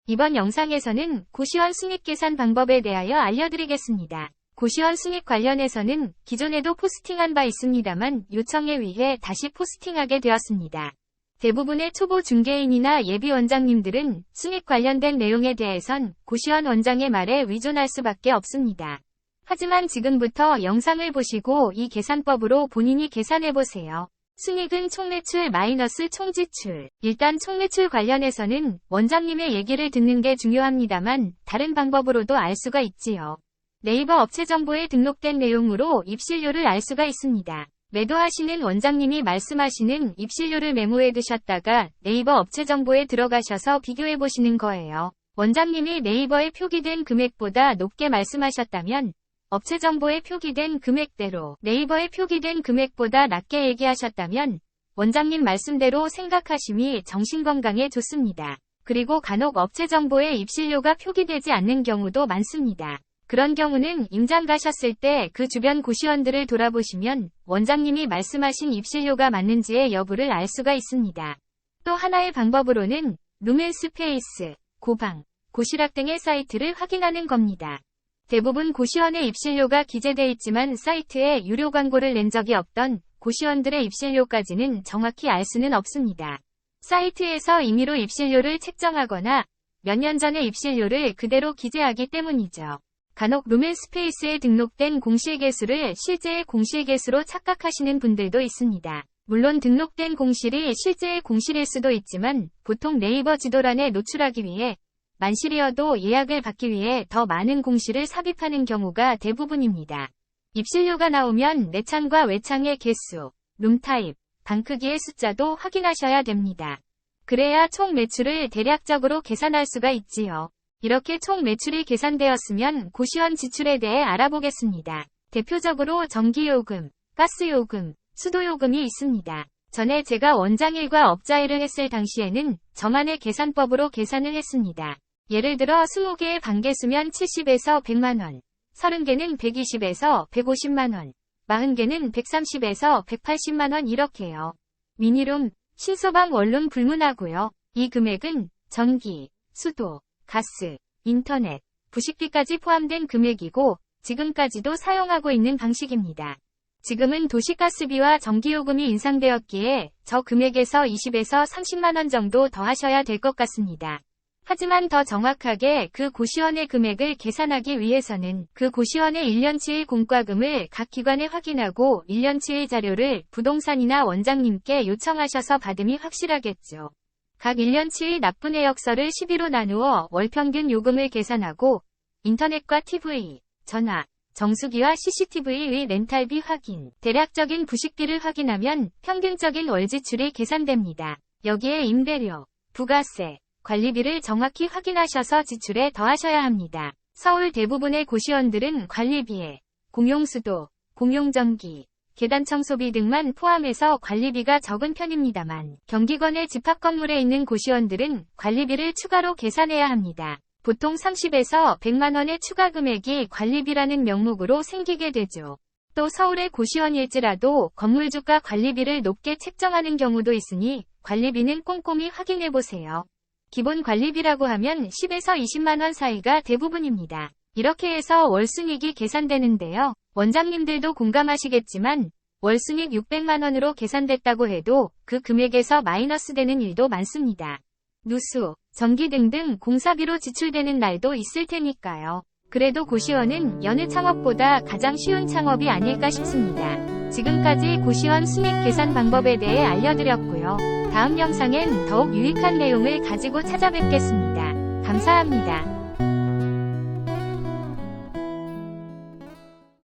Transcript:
이번 영상에서는 고시원 수익 계산 방법에 대하여 알려드리겠습니다. 고시원 수익 관련해서는 기존에도 포스팅한 바 있습니다만 요청에 의해 다시 포스팅하게 되었습니다. 대부분의 초보 중개인이나 예비 원장님들은 수익 관련된 내용에 대해선 고시원 원장의 말에 의존할 수밖에 없습니다. 하지만 지금부터 영상을 보시고 이 계산법으로 본인이 계산해보세요. 순이익은 총매출 마이너스 총지출. 일단 총매출 관련해서는 원장님의 얘기를 듣는 게 중요합니다만 다른 방법으로도 알 수가 있지요. 네이버 업체 정보에 등록된 내용으로 입실료를 알 수가 있습니다. 매도하시는 원장님이 말씀하시는 입실료를 메모해 두셨다가 네이버 업체 정보에 들어가셔서 비교해 보시는 거예요. 원장님이 네이버에 표기된 금액보다 높게 말씀하셨다면 업체 정보에 표기된 금액대로, 네이버에 표기된 금액보다 낮게 얘기하셨다면 원장님 말씀대로 생각하심이 정신건강에 좋습니다. 그리고 간혹 업체 정보에 입실료가 표기되지 않는 경우도 많습니다. 그런 경우는 임장 가셨을 때 그 주변 고시원들을 돌아보시면 원장님이 말씀하신 입실료가 맞는지의 여부를 알 수가 있습니다. 또 하나의 방법으로는 루멘스페이스, 고방, 고시락 등의 사이트를 확인하는 겁니다. 대부분 고시원의 입실료가 기재돼 있지만 사이트에 유료 광고를 낸 적이 없던 고시원들의 입실료까지는 정확히 알 수는 없습니다. 사이트에서 임의로 입실료를 책정하거나 몇 년 전의 입실료를 그대로 기재하기 때문이죠. 간혹 루멘스페이스에 등록된 공실개수를 실제의 공실개수로 착각하시는 분들도 있습니다. 물론 등록된 공실이 실제의 공실일 수도 있지만 보통 네이버 지도란에 노출하기 위해 만실이어도 예약을 받기 위해 더 많은 공실을 삽입하는 경우가 대부분입니다. 입실료가 나오면 내창과 외창의 개수, 룸타입, 방 크기의 숫자도 확인하셔야 됩니다. 그래야 총 매출을 대략적으로 계산할 수가 있지요. 이렇게 총 매출이 계산되었으면 고시원 지출에 대해 알아보겠습니다. 대표적으로 전기요금, 가스요금, 수도요금이 있습니다. 전에 제가 원장일과 업자일을 했을 당시에는 저만의 계산법으로 계산을 했습니다. 예를 들어 20개의 방개수면 70에서 100만원, 30개는 120에서 150만원, 40개는 130에서 180만원 이렇게요. 미니룸, 신소방 원룸 불문하고요. 이 금액은 전기, 수도, 가스, 인터넷, 부식비까지 포함된 금액이고 지금까지도 사용하고 있는 방식입니다. 지금은 도시가스비와 전기요금이 인상되었기에 저 금액에서 20에서 30만원 정도 더 하셔야 될 것 같습니다. 하지만 더 정확하게 그 고시원의 금액을 계산하기 위해서는 그 고시원의 1년치의 공과금을 각 기관에 확인하고 1년치의 자료를 부동산이나 원장님께 요청하셔서 받음이 확실하겠죠. 각 1년치의 납부 내역서를 12로 나누어 월평균 요금을 계산하고 인터넷과 TV, 전화, 정수기와 CCTV의 렌탈비 확인, 대략적인 부식비를 확인하면 평균적인 월 지출이 계산됩니다. 여기에 임대료, 부가세, 관리비를 정확히 확인하셔서 지출에 더하셔야 합니다. 서울 대부분의 고시원들은 관리비에 공용수도, 공용전기, 계단 청소비 등만 포함해서 관리비가 적은 편입니다만 경기권의 집합건물에 있는 고시원들은 관리비를 추가로 계산해야 합니다. 보통 30에서 100만원의 추가 금액이 관리비라는 명목으로 생기게 되죠. 또 서울의 고시원일지라도 건물주가 관리비를 높게 책정하는 경우도 있으니 관리비는 꼼꼼히 확인해보세요. 기본 관리비라고 하면 10에서 20만원 사이가 대부분입니다. 이렇게 해서 월순이익이 계산되는데요. 원장님들도 공감하시겠지만 월순이익 600만원으로 계산됐다고 해도 그 금액에서 마이너스 되는 일도 많습니다. 누수, 전기 등등 공사비로 지출되는 날도 있을 테니까요. 그래도 고시원은 여느 창업보다 가장 쉬운 창업이 아닐까 싶습니다. 지금까지 고시원 순익 계산 방법에 대해 알려드렸고요. 다음 영상엔 더욱 유익한 내용을 가지고 찾아뵙겠습니다. 감사합니다.